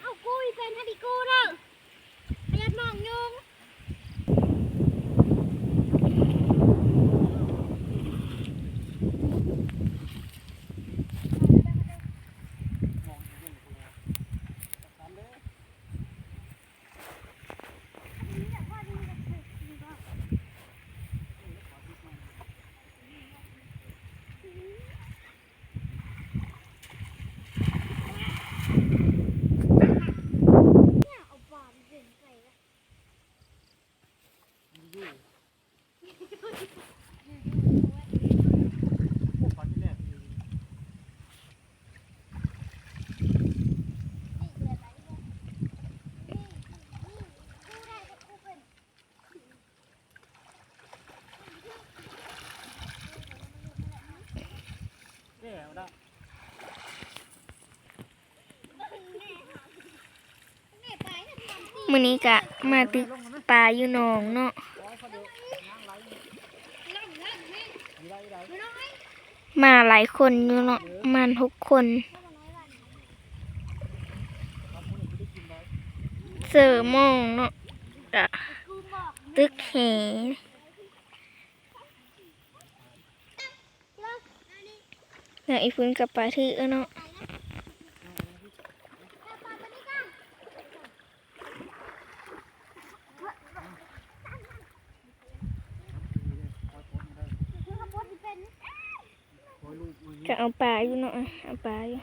เอากูเป็นฮันดิกูเด้อพยัดมองยุงมื้อนี้กะมาตึกปลาอยู่หนองเนาะมาหลายคนอยู่เนาะมัน6 คนเสือมองเนาะกะตึกแหแล้วอีฟื้นกับปลาทือเนาะก็เอาปลาอยู่เนาะเอาปลาอยู่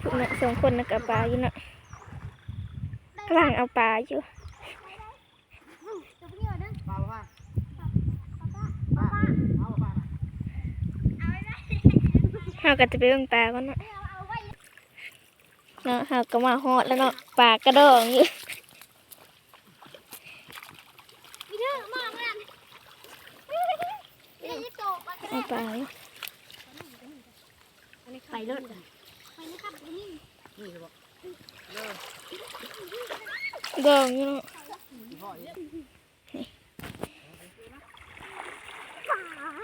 พวกนั้น2 คนนะกับปลาอยู่เนาะกำลังเอาปลาอยู่เราก็จะไปเบิ่งปลาก่อนเนาะเราก็มาฮอดแล้วเนาะปลากระดองอยู่เอาปลาอยู่ไปเลิศดองอยู่เนาะ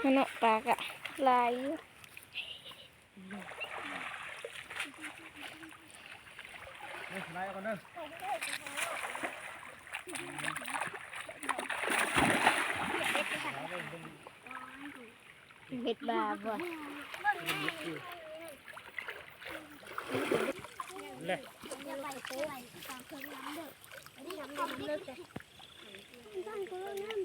นี่เนาะปลากะลายอยู่เห็ดบาบ่เลยไปไปตามเครื่องน้ำเด้อนี่น้ำเลิกเลยตั้งเครื่องน้ำ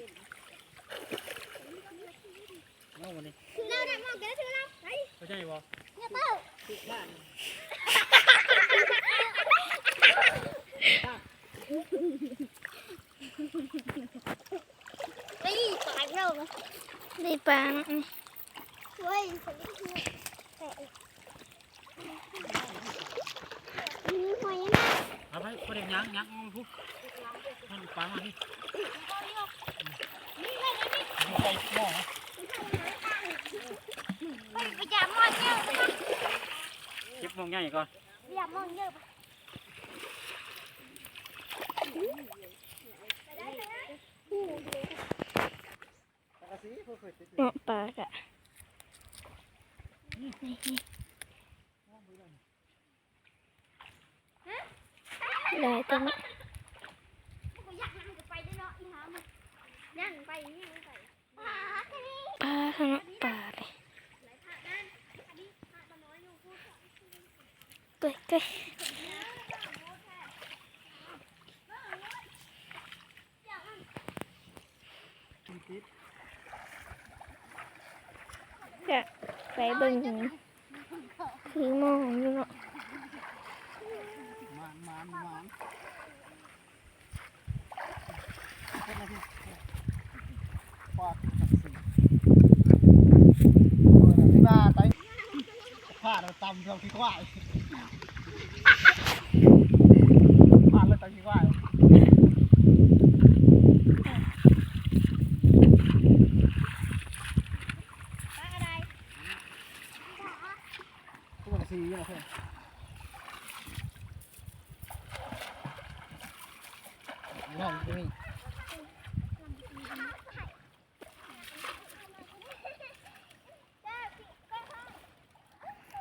เอาวันนี้ถือเราได้มองกันถือเราไปไม่ใช่บ่เนี่ยเป้าถือบ้านไปปลาเราได้ปลาเนาะเฮ้ยเอาไปคนเด็กยังมันพุกมันปลามาที่ไปหม้อไปจับมอนเยอะเก็บมองง่ายก่อนจับมอนเยอะเนาะปลากะได้ตัวนี้ปลาข้างนอกปลาเลยเต้ยจะไปเบิ่งคือมองอยู่เนาะผ้าเราตำเราขี้ควายผ้าเราตำขี้ควาย สีนะเพื่อนน้องจะมี